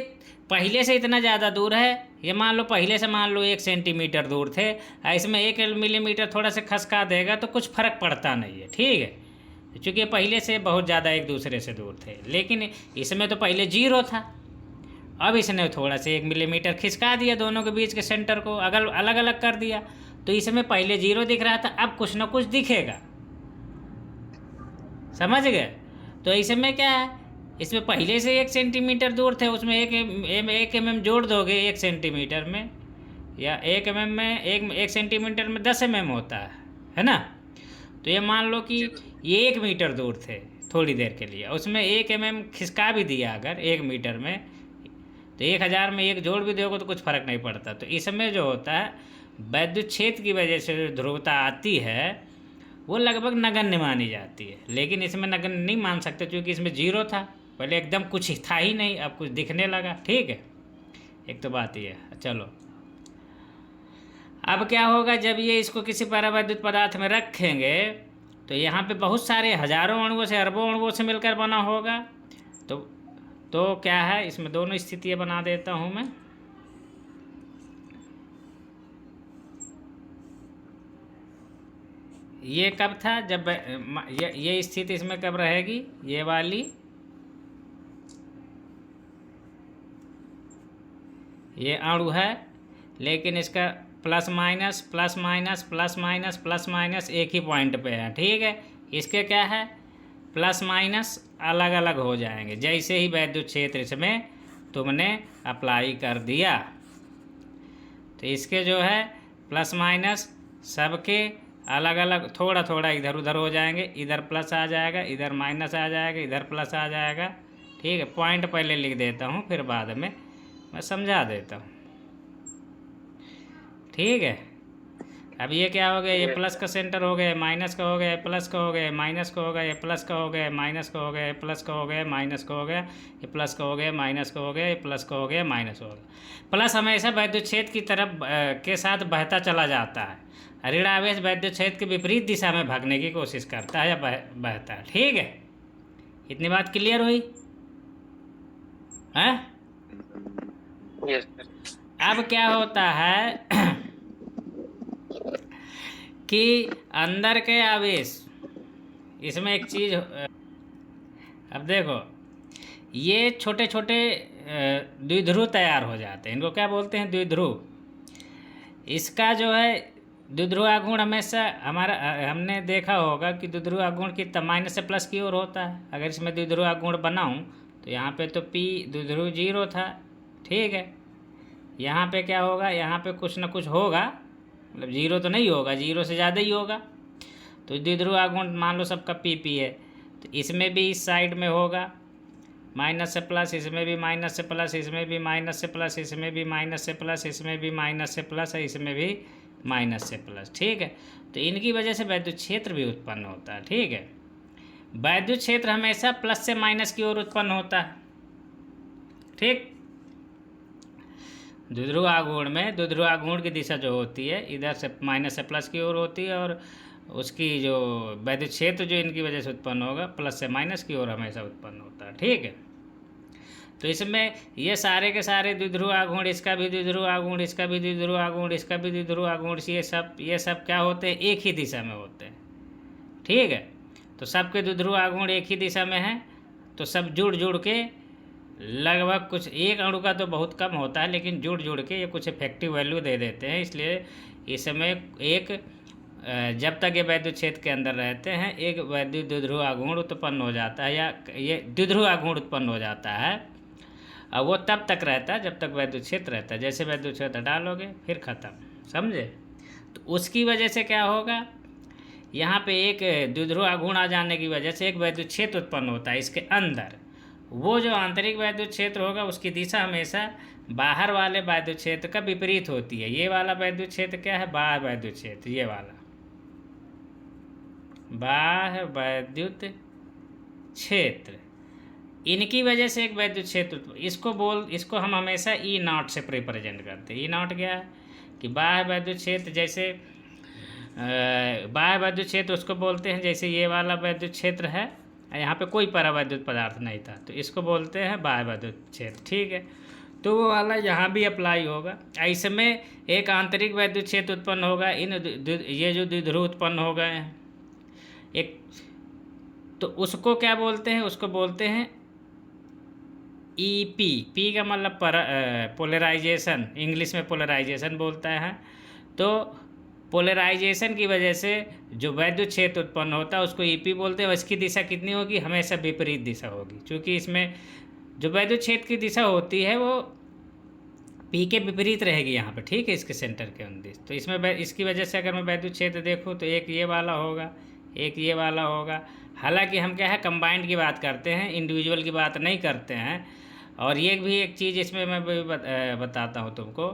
पहले से इतना ज़्यादा दूर है। ये मान लो पहले से मान लो 1 सेंटीमीटर दूर थे, इसमें 1 मिलीमीटर थोड़ा सा खसका देगा तो कुछ फर्क पड़ता नहीं है। ठीक है, क्योंकि पहले से बहुत ज़्यादा एक दूसरे से दूर थे। लेकिन इसमें तो पहले 0 था, अब इसने थोड़ा सा 1 मिलीमीटर खिसका दिया, दोनों के बीच के सेंटर को अगर अलग अलग कर दिया। तो इसमें पहले 0 दिख रहा था, अब कुछ ना कुछ दिखेगा, समझ गए। तो इसमें क्या है, इसमें पहले से 1 सेंटीमीटर दूर थे, उसमें 1 mm जोड़ दोगे 1 सेंटीमीटर में, या 1 mm में 1 सेंटीमीटर में 10 mm होता है ना। तो ये मान लो कि ये 1 मीटर दूर थे थोड़ी देर के लिए, उसमें 1 mm खिसका भी दिया अगर 1 मीटर में, तो 1000 में 1 जोड़ भी दोगे तो कुछ फर्क नहीं पड़ता। तो इसमें जो होता है, वैद्युत क्षेत्र की वजह से जो ध्रुवता आती है वो लगभग नगण्य मानी जाती है। लेकिन इसमें नगण्य नहीं मान सकते, क्योंकि इसमें 0 था, पहले एकदम कुछ था ही नहीं, अब कुछ दिखने लगा। ठीक है, एक तो बात ये है। चलो, अब क्या होगा जब ये इसको किसी परावैद्युत पदार्थ में रखेंगे, तो यहाँ पे बहुत सारे हजारों अणुओं से, अरबों अणुओं से मिलकर बना होगा। तो क्या है, इसमें दोनों स्थितियाँ बना देता हूँ मैं। ये कब था, जब ये स्थिति इसमें कब रहेगी, ये वाली, ये अणु है, लेकिन इसका plus minus plus minus plus minus plus minus एक ही पॉइंट पे है। ठीक है, इसके क्या है, प्लस माइनस अलग अलग हो जाएंगे जैसे ही वैद्युत क्षेत्र इसमें तुमने अप्लाई कर दिया। तो इसके जो है प्लस माइनस सबके अलग अलग थोड़ा थोड़ा इधर उधर हो जाएंगे, इधर प्लस आ जाएगा, इधर माइनस आ जाएगा, इधर प्लस आ जाएगा। ठीक है, पॉइंट पहले लिख देता हूँ, फिर बाद में मैं समझा देता हूँ। ठीक है, अब ये क्या हो गया, ये प्लस का सेंटर हो गया, माइनस का हो गया, प्लस का हो गया, माइनस का हो गया, ये प्लस का हो गया, माइनस का हो गया, प्लस का हो गया, माइनस का हो गया, ये प्लस का हो गया, माइनस का हो गया, ये प्लस का हो गया, माइनस हो गया। प्लस हमेशा वैद्युत क्षेत्र की तरफ के साथ बहता चला जाता है। ऋणावेश वैद्युत क्षेत्र के विपरीत दिशा में भागने की कोशिश करता है या बहता है। ठीक है, इतनी बात क्लियर हुई है? अब क्या होता है कि अंदर के आवेश, इसमें एक चीज़, अब देखो ये छोटे छोटे द्विध्रुव तैयार हो जाते हैं, इनको क्या बोलते हैं, द्विध्रुव। इसका जो है द्विध्रुव आघूर्ण हमेशा हमने देखा होगा कि द्विध्रुव आघूर्ण की माइनस से प्लस की ओर होता है। अगर इसमें द्विध्रुव आघूर्ण बनाऊं तो यहाँ पे तो P द्विध्रुव 0 था। ठीक है, यहाँ पे क्या होगा, यहाँ पे कुछ ना कुछ होगा, मतलब 0 तो नहीं होगा, 0 से ज़्यादा ही होगा। तो द्विध्रुव आघूर्ण मान लो सबका PP है, तो इसमें भी इस साइड में होगा, माइनस से प्लस, इसमें भी माइनस से प्लस, इसमें भी माइनस से प्लस, इसमें भी माइनस से प्लस, इसमें भी माइनस से प्लस है, इसमें भी माइनस से प्लस। ठीक है, तो इनकी वजह से वैद्युत क्षेत्र भी उत्पन्न होता है। ठीक है, वैद्युत क्षेत्र हमेशा प्लस से माइनस की ओर उत्पन्न होता है। ठीक, द्विध्रुव आघूर्ण में द्विध्रुव आघूर्ण की दिशा जो होती है इधर से माइनस से प्लस की ओर होती है, और उसकी जो वैद्युत क्षेत्र जो इनकी वजह से उत्पन्न होगा प्लस से माइनस की ओर हमेशा उत्पन्न होता है। ठीक है, तो इसमें ये सारे के सारे द्विध्रुव आघूर्ण, इसका भी द्विध्रुव आघूर्ण, इसका भी द्विध्रुव आघूर्ण, इसका भी द्विध्रुव आघूर्ण, ये सब क्या होते हैं, एक ही दिशा में होते हैं। ठीक है, तो सबके द्विध्रुव आघूर्ण एक ही दिशा में है, तो सब जुड़ जुड़ के लगभग कुछ एक अणु का तो बहुत कम होता है, लेकिन जुड़ जुड़ के ये कुछ इफेक्टिव वैल्यू दे देते हैं। इसलिए इसमें एक जब तक ये वैद्युत क्षेत्र के अंदर रहते हैं एक वैद्युत द्विध्रुव आघूर्ण उत्पन्न हो जाता है, या ये द्विध्रुव आघूर्ण उत्पन्न हो जाता है, और वो तब तक रहता है जब तक वैद्युत क्षेत्र रहता है। जैसे वैद्युत क्षेत्र डालोगे फिर ख़त्म, समझे। तो उसकी वजह से क्या होगा, यहाँ पे एक द्विध्रुव आघूर्ण आ जाने की वजह से एक वैद्युत क्षेत्र उत्पन्न होता है इसके अंदर। वो जो आंतरिक वैद्युत क्षेत्र होगा उसकी दिशा हमेशा बाहर वाले वैद्युत क्षेत्र का विपरीत होती है। ये वाला वैद्युत क्षेत्र क्या है, बाह्य वैद्युत क्षेत्र, ये वाला बाह्य वैद्युत क्षेत्र, इनकी वजह से एक वैद्युत क्षेत्र इसको हम हमेशा ई नॉट से रिप्रेजेंट करते हैं। ई नॉट क्या है कि बाह्य वैद्युत क्षेत्र, जैसे बाह्य वैद्युत क्षेत्र उसको बोलते हैं, जैसे ये वाला वैद्युत क्षेत्र है, यहाँ पे कोई परावैद्युत पदार्थ नहीं था तो इसको बोलते हैं बाह्य वैद्युत क्षेत्र। ठीक है, तो वो वाला यहाँ भी अप्लाई होगा। ऐसे में एक आंतरिक वैद्युत क्षेत्र उत्पन्न होगा, ये जो द्विध्रुव उत्पन्न हो गए हैं एक, तो उसको क्या बोलते हैं, उसको बोलते हैं ईपी। पी का मतलब पोलराइजेशन, इंग्लिश में पोलराइजेशन बोलता है। तो पोलराइजेशन की वजह से जो वैद्युत क्षेत्र उत्पन्न होता है उसको ईपी बोलते हैं। उसकी दिशा कितनी होगी, हमेशा विपरीत दिशा होगी, क्योंकि इसमें जो वैद्युत क्षेत्र की दिशा होती है वो पी के विपरीत रहेगी यहाँ पे। ठीक है, इसके सेंटर के अंदर। तो इसमें इसकी वजह से अगर मैं वैद्युत क्षेत्र देखूँ तो एक ये वाला होगा, एक ये वाला होगा। हालांकि हम क्या है कंबाइंड की बात करते हैं, इंडिविजुअल की बात नहीं करते हैं। और ये भी एक चीज़ इसमें मैं बताता हूँ तुमको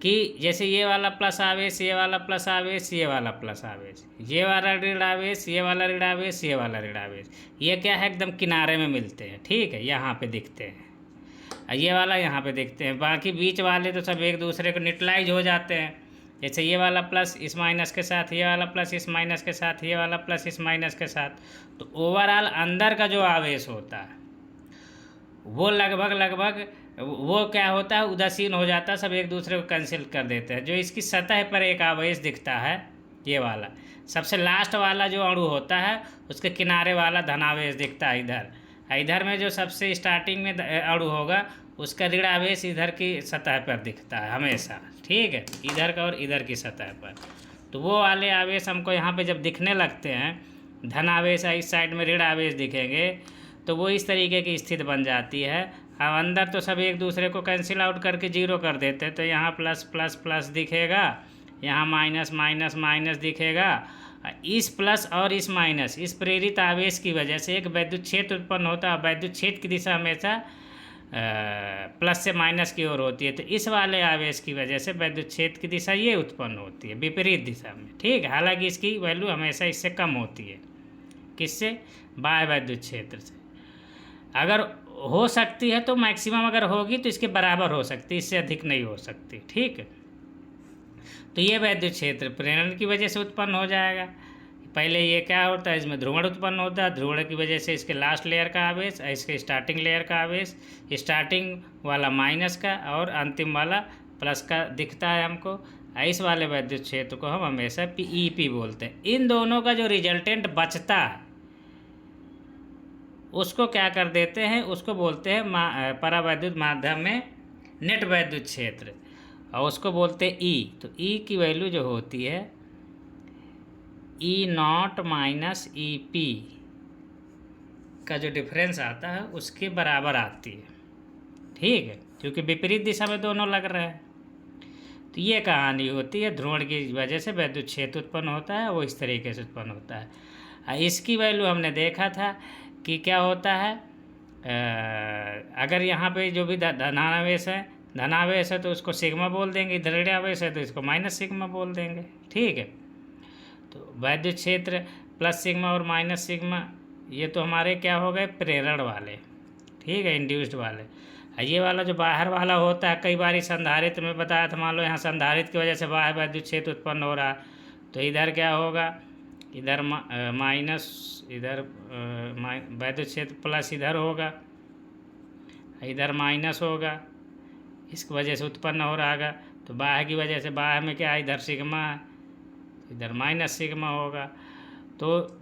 कि जैसे ये वाला प्लस आवेश, ये वाला प्लस आवेश, ये वाला प्लस आवेश, ये वाला ऋण आवेश, ये वाला ऋण आवेश, ये वाला ऋण आवेश, ये क्या है एकदम किनारे में मिलते हैं। ठीक है, यहाँ पे दिखते हैं, ये वाला यहाँ पे दिखते हैं। बाकी बीच वाले तो सब एक दूसरे को न्यूट्रलाइज हो जाते हैं। जैसे ये वाला प्लस इस माइनस के साथ, ये वाला प्लस इस माइनस के साथ, ये वाला प्लस इस माइनस के साथ, तो ओवरऑल अंदर का जो आवेश होता है वो लगभग वो क्या होता है, उदासीन हो जाता है, सब एक दूसरे को कैंसिल कर देते हैं। जो इसकी सतह पर एक आवेश दिखता है, ये वाला सबसे लास्ट वाला जो अणु होता है उसके किनारे वाला धनावेश दिखता है इधर। इधर में जो सबसे स्टार्टिंग में अणु होगा उसका ऋण आवेश इधर की सतह पर दिखता है हमेशा। ठीक है, इधर का और इधर की सतह पर। तो वो वाले आवेश हमको यहाँ पे जब दिखने लगते हैं, धन आवेश इस साइड में ऋण आवेश दिखेंगे, तो वो इस तरीके की स्थिति बन जाती है। अब अंदर तो सब एक दूसरे को कैंसिल आउट करके जीरो कर देते हैं, तो यहाँ प्लस प्लस प्लस दिखेगा, यहाँ माइनस माइनस माइनस दिखेगा। इस प्लस और इस माइनस, इस प्रेरित आवेश की वजह से एक वैद्युत क्षेत्र उत्पन्न होता है। वैद्युत क्षेत्र की दिशा हमेशा प्लस से माइनस की ओर होती है, तो इस वाले आवेश की वजह से वैद्युत क्षेत्र की दिशा ये उत्पन्न होती है विपरीत दिशा में। ठीक है, हालांकि इसकी वैल्यू हमेशा इससे कम होती है। किससे, बाह्य वैद्युत क्षेत्र से। अगर हो सकती है तो मैक्सिमम अगर होगी तो इसके बराबर हो सकती है, इससे अधिक नहीं हो सकती। ठीक है, तो ये वैद्युत क्षेत्र प्रेरण की वजह से उत्पन्न हो जाएगा। पहले ये क्या होता है, इसमें ध्रुवण उत्पन्न होता है, ध्रुवण की वजह से इसके लास्ट लेयर का आवेश, इसके स्टार्टिंग लेयर का आवेश, स्टार्टिंग वाला माइनस का और अंतिम वाला प्लस का दिखता है हमको। इस वाले वैद्युत क्षेत्र को हम हमेशा पी बोलते हैं। इन दोनों का जो रिजल्टेंट बचता है उसको क्या कर देते हैं, उसको बोलते हैं परावैद्युत माध्यम में नेट वैद्युत क्षेत्र, और उसको बोलते हैं ई। तो ई की वैल्यू जो होती है ई नॉट माइनस ई पी का जो डिफरेंस आता है उसके बराबर आती है। ठीक है, क्योंकि विपरीत दिशा में दोनों लग रहे हैं। तो ये कहानी होती है, ध्रुवण की वजह से वैद्युत क्षेत्र उत्पन्न होता है, वो इस तरीके से उत्पन्न होता है। इसकी वैल्यू हमने देखा था कि क्या होता है, अगर यहाँ पे जो भी धनावेश है तो उसको सिग्मा बोल देंगे, ऋणावेश है तो इसको माइनस सिग्मा बोल देंगे। ठीक है, तो वैद्युत क्षेत्र प्लस सिग्मा और माइनस सिग्मा ये तो हमारे क्या हो गए, प्रेरण वाले। ठीक है, इंड्यूस्ड वाले। ये वाला जो बाहर वाला होता है, कई बार संधारित्र में बताया था, मान लो यहाँ संधारित्र की वजह से बाहर वैद्युत क्षेत्र उत्पन्न हो रहा है, तो इधर क्या होगा, इधर माइनस, इधर वैद्युत क्षेत्र प्लस इधर होगा, इधर माइनस होगा, इसकी वजह से उत्पन्न हो रहा है। तो बाहर की वजह से बाहर में क्या है, इधर सिग्मा है, इधर माइनस सिग्मा होगा। तो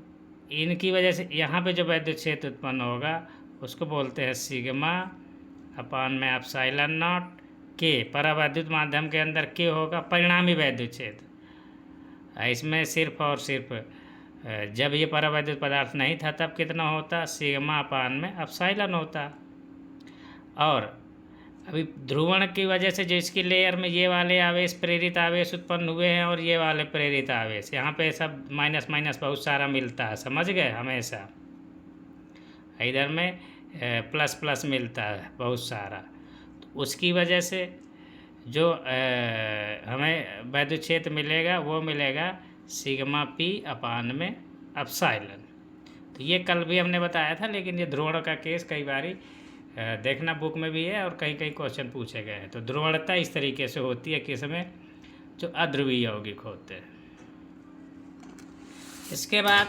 इनकी वजह से यहाँ पे जो वैद्युत क्षेत्र उत्पन्न होगा उसको बोलते हैं सिग्मा अपान में एप्सिलॉन नॉट के। परावैद्युत माध्यम के अंदर के होगा परिणामी वैद्युत क्षेत्र। इसमें सिर्फ और सिर्फ जब ये परावैद्युत पदार्थ नहीं था तब कितना होता, सिग्मा अपान में एप्सिलॉन होता। और अभी ध्रुवण की वजह से जो इसकी लेयर में ये वाले आवेश, प्रेरित आवेश उत्पन्न हुए हैं और ये वाले प्रेरित आवेश, यहाँ पे सब माइनस माइनस बहुत सारा मिलता है, समझ गए, हमेशा इधर में प्लस प्लस मिलता है बहुत सारा। तो उसकी वजह से जो हमें वैद्युत क्षेत्र मिलेगा वो मिलेगा सिग्मा पी अपान में एप्सिलॉन। तो ये कल भी हमने बताया था, लेकिन ये ध्रुवण का केस कई बारी देखना बुक में भी है और कहीं कहीं क्वेश्चन पूछे गए हैं। तो ध्रुवणता इस तरीके से होती है किसमें, जो अध्रुवीय यौगिक होते हैं। इसके बाद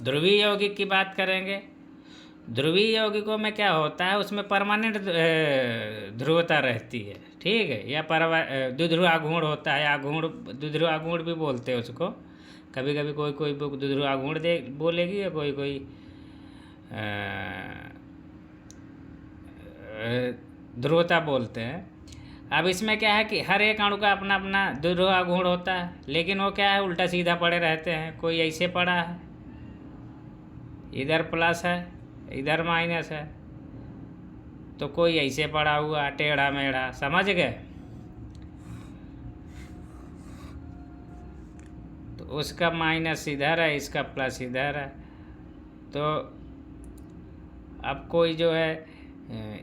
ध्रुवीय यौगिक की बात करेंगे। ध्रुवीय यौगिकों में क्या होता है, उसमें परमानेंट ध्रुवता रहती है। ठीक है, या द्विध्रुव आघूर्ण होता है, आघूर्ण, द्विध्रुव आघूर्ण भी बोलते हैं उसको। कभी कभी कोई कोई बुक द्विध्रुव आघूर्ण बोलेगी, या कोई कोई ध्रुवता बोलते हैं। अब इसमें क्या है कि हर एक अणु का अपना अपना द्विध्रुव आघूर्ण होता है, लेकिन वो क्या है, उल्टा सीधा पड़े रहते हैं। कोई ऐसे पड़ा है, इधर प्लस है, इधर माइनस है, तो कोई ऐसे पड़ा हुआ टेढ़ा मेढ़ा, समझ गए। तो उसका माइनस इधर है, इसका प्लस इधर है। तो अब कोई जो है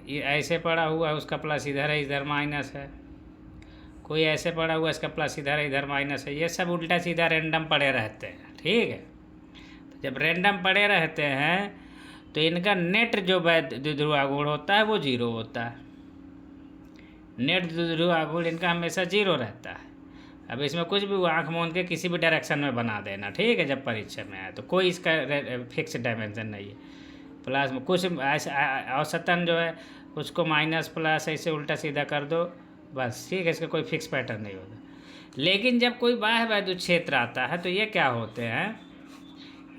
ये ऐसे पड़ा हुआ है, उसका प्लस इधर है, इधर माइनस है। कोई ऐसे पड़ा हुआ, इसका प्लस इधर है, इधर माइनस है। ये सब उल्टा सीधा रैंडम पड़े रहते हैं। ठीक है, तो जब रैंडम पड़े रहते हैं तो इनका नेट जो द्विध्रुव आघूर्ण होता है वो जीरो होता है। नेट द्विध्रुव आघूर्ण इनका हमेशा जीरो रहता है। अब इसमें कुछ भी आँख मूंद के किसी भी डायरेक्शन में बना देना, ठीक है, जब परीक्षा में आए तो कोई इसका फिक्स डायमेंशन नहीं है। प्लस में कुछ औसतन जो है उसको माइनस प्लस ऐसे उल्टा सीधा कर दो बस, ठीक है, इसका कोई फिक्स पैटर्न नहीं होता। लेकिन जब कोई बाह्य वैद्युत क्षेत्र आता है तो ये क्या होते हैं,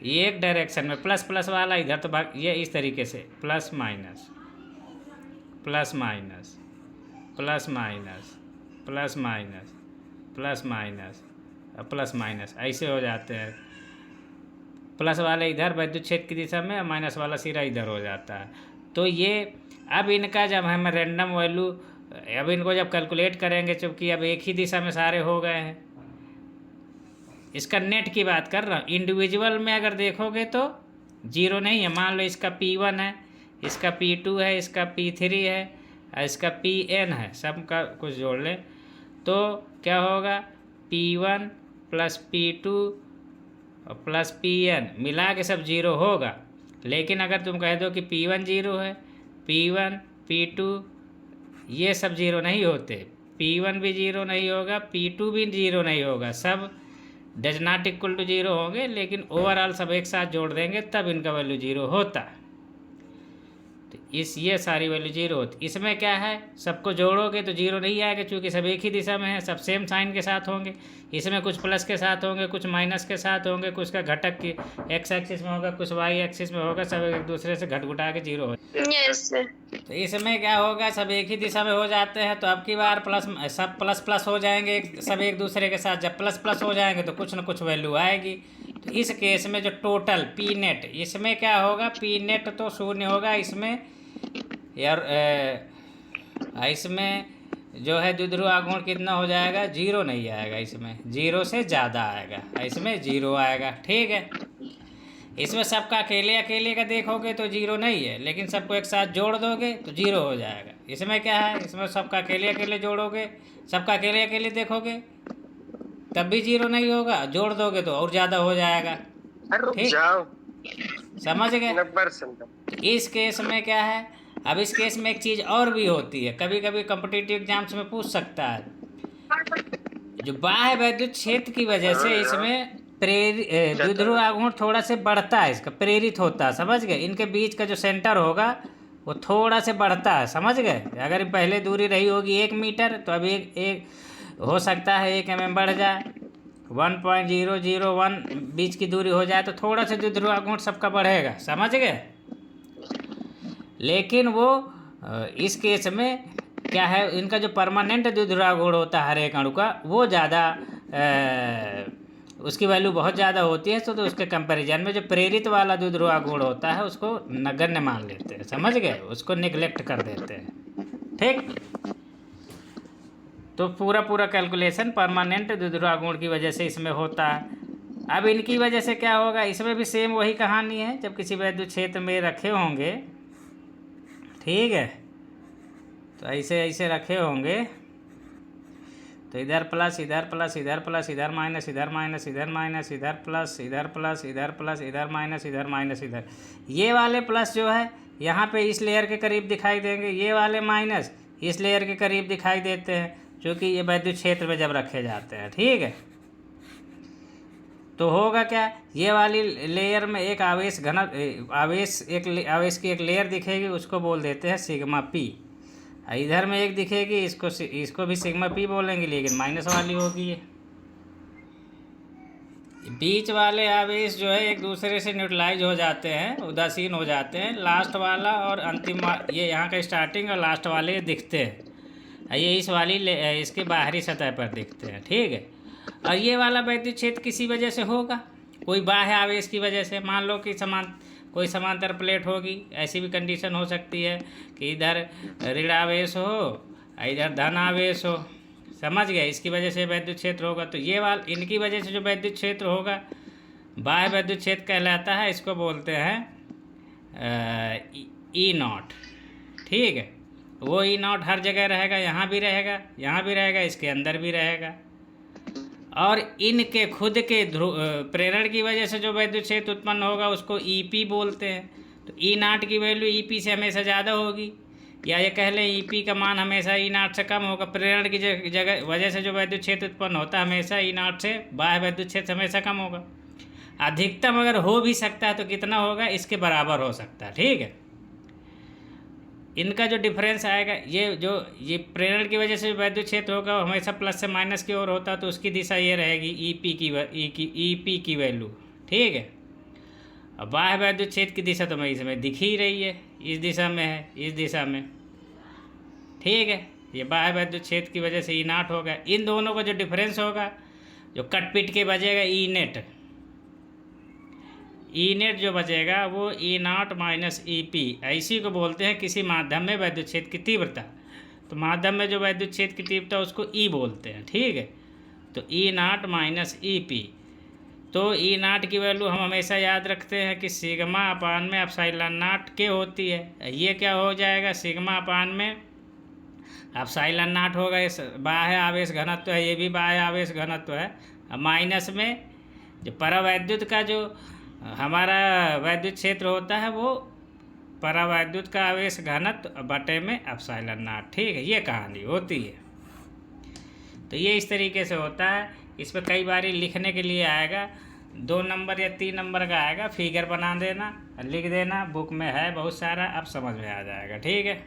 एक डायरेक्शन में प्लस प्लस वाला इधर, तो ये इस तरीके से plus minus plus minus plus minus plus minus plus minus plus minus ऐसे हो जाते हैं। प्लस वाले इधर वैद्युत क्षेत्र की दिशा में, माइनस वाला सिरा इधर हो जाता है। तो ये अब इनका जब हम रैंडम वैल्यू, अब इनको जब कैलकुलेट करेंगे, चूँकि अब एक ही दिशा में सारे हो गए हैं, इसका नेट की बात कर रहा हूँ। इंडिविजुअल में अगर देखोगे तो जीरो नहीं है। मान लो इसका P1 है, इसका P2 है, इसका P3 है, इसका Pn है, सब का कुछ जोड़ लें तो क्या होगा, P1 प्लस P2 और प्लस Pn मिला के सब जीरो होगा। लेकिन अगर तुम कह दो कि P1 जीरो है, P1 P2 ये सब जीरो नहीं होते, P1 भी जीरो नहीं होगा, P2 भी जीरो नहीं होगा, सब does not equal to zero होंगे। लेकिन ओवरऑल सब एक साथ जोड़ देंगे तब इनका वैल्यू जीरो होता है। तो ये सारी वैल्यू जीरो होती। इसमें क्या है, सबको जोड़ोगे तो जीरो नहीं आएगा, क्योंकि सब एक ही दिशा में है, सब सेम साइन के साथ होंगे। इसमें कुछ प्लस के साथ होंगे, कुछ माइनस के साथ होंगे, कुछ का घटक की एक्स एक्सिस में होगा, कुछ वाई एक्सिस में होगा, सब एक दूसरे से घटा के जीरो हो। तो इसमें क्या होगा, सब एक ही दिशा में हो जाते हैं। तो अब की बार सब प्लस प्लस हो जाएंगे, सब एक दूसरे के साथ जब प्लस प्लस हो जाएंगे तो कुछ न कुछ वैल्यू आएगी। तो इस केस में जो टोटल पी नेट, इसमें क्या होगा, पी नेट तो शून्य होगा इसमें यार। इसमें जो है द्विध्रुव आघूर्ण कितना हो जाएगा, जीरो नहीं आएगा, इसमें जीरो से ज़्यादा आएगा, इसमें जीरो आएगा। ठीक है, इसमें सबका अकेले अकेले का देखोगे तो जीरो नहीं है, लेकिन सबको एक साथ जोड़ दोगे तो जीरो हो जाएगा। इसमें क्या है, इसमें सबका अकेले अकेले जोड़ोगे, सबका अकेले अकेले देखोगे तब भी जीरो नहीं होगा, जोड़ दोगे तो और ज़्यादा हो जाएगा। ठीक, समझ गए। इस केस में क्या है, अब इस केस में एक चीज़ और भी होती है, कभी कभी कॉम्पिटिटिव एग्जाम्स में पूछ सकता है, जो बाह्य वैद्युत क्षेत्र की वजह से इसमें द्विध्रुव आघूर्ण थोड़ा से बढ़ता है, इसका प्रेरित होता है, समझ गए। इनके बीच का जो सेंटर होगा वो थोड़ा से बढ़ता है, समझ गए। अगर पहले दूरी रही होगी 1 मीटर तो अभी एक हो सकता है 1 mm बढ़ जाए, 1.001 बीच की दूरी हो जाए तो थोड़ा सा द्विध्रुव आघूर्ण सबका बढ़ेगा, समझ गए। लेकिन वो इस केस में क्या है, इनका जो परमानेंट द्विध्रुव आघूर्ण होता है हर एक अणु का वो ज़्यादा, उसकी वैल्यू बहुत ज़्यादा होती है। तो उसके कंपैरिजन में जो प्रेरित वाला द्विध्रुव आघूर्ण होता है उसको नगण्य मान लेते हैं, समझ गए, उसको निगलेक्ट कर देते हैं। ठीक, तो पूरा कैलकुलेशन परमानेंट द्विध्रुव आघूर्ण की वजह से इसमें होता है। अब इनकी वजह से क्या होगा, इसमें भी सेम वही कहानी है। जब किसी वैद्युत क्षेत्र में रखे होंगे, ठीक है, तो ऐसे ऐसे रखे होंगे, तो इधर प्लस, इधर प्लस, इधर प्लस, इधर माइनस, इधर माइनस, इधर माइनस, इधर प्लस, इधर प्लस, इधर प्लस, इधर माइनस, इधर माइनस, इधर ये वाले प्लस जो है यहाँ पे इस लेयर के करीब दिखाई देंगे, ये वाले माइनस इस लेयर के करीब दिखाई देते हैं, क्योंकि ये वैद्युत क्षेत्र में जब रखे जाते हैं। ठीक है, तो होगा क्या, ये वाली लेयर में एक आवेश घन आवेश की एक लेयर दिखेगी, उसको बोल देते हैं सिग्मा पी। इधर में एक दिखेगी, इसको भी सिग्मा पी बोलेंगे, लेकिन माइनस वाली होगी। ये बीच वाले आवेश जो है एक दूसरे से न्यूट्रलाइज हो जाते हैं, उदासीन हो जाते हैं। लास्ट वाला और अंतिम ये यहाँ का स्टार्टिंग और लास्ट वाले दिखते हैं, ये इस वाली इसके बाहरी सतह पर दिखते हैं। ठीक है, और ये वाला वैद्युत क्षेत्र किसी वजह से होगा, कोई बाह्य आवेश की वजह से। मान लो कि कोई समांतर प्लेट होगी, ऐसी भी कंडीशन हो सकती है कि इधर ऋण आवेश हो, इधर धन आवेश हो, समझ गए, इसकी वजह से वैद्युत क्षेत्र होगा। तो ये इनकी वजह से जो वैद्युत क्षेत्र होगा बाह्य वैद्युत क्षेत्र कहलाता है, इसको बोलते हैं E0। ठीक है, वो E0 हर जगह रहेगा, यहाँ भी रहेगा, यहाँ भी रहेगा, इसके अंदर भी रहेगा। और इनके खुद के प्रेरण की वजह से जो वैद्युत क्षेत्र उत्पन्न होगा उसको EP बोलते हैं। तो E0 की वैल्यू EP से हमेशा ज़्यादा होगी, या ये कह लें EP का मान हमेशा E0 से कम होगा। प्रेरण की जगह वजह से जो वैद्युत क्षेत्र उत्पन्न होता है हमेशा E0 से, बाह्य वैद्युत क्षेत्र हमेशा कम होगा। अधिकतम अगर हो भी सकता है तो कितना होगा, इसके बराबर हो सकता है। ठीक है, इनका जो डिफरेंस आएगा, ये प्रेरण की वजह से वैद्युत क्षेत्र होगा वो हमेशा प्लस से माइनस की ओर होता है, तो उसकी दिशा ये रहेगी EP की वैल्यू। ठीक है, अब बाह्य वैद्युत क्षेत्र की दिशा तो मैं इसमें दिख ही रही है, इस दिशा में है, इस दिशा में। ठीक है, ये बाह्य वैद्युत क्षेत्र की वजह से E0 होगा। इन दोनों का जो डिफरेंस होगा, जो कटपिट के बचेगा E नेट जो बचेगा वो E0 माइनस EP, ऐसी को बोलते हैं किसी माध्यम में वैद्युत क्षेत्र की तीव्रता। तो माध्यम में जो वैद्युत क्षेत्र की तीव्रता उसको E बोलते हैं। ठीक है, तो E0 माइनस EP, तो E0 की वैल्यू हम हमेशा याद रखते हैं कि सिग्मा अपान में एप्सिलॉन नॉट के होती है। ये क्या हो जाएगा, सिग्मा अपान में एप्सिलॉन नॉट होगा, इस बाह्य आवेश घनत्व है, ये भी बाह्य आवेश घनत्व है। माइनस में जो परावैद्युत का जो हमारा वैद्युत क्षेत्र होता है वो परावैद्युत का आवेश घनत्व बटे में एप्सिलॉन नॉट। ठीक है, ये कहानी होती है। तो ये इस तरीके से होता है। इस पर कई बार लिखने के लिए आएगा, 2 नंबर या 3 नंबर का आएगा, फिगर बना देना, लिख देना, बुक में है बहुत सारा, अब समझ में आ जाएगा। ठीक है।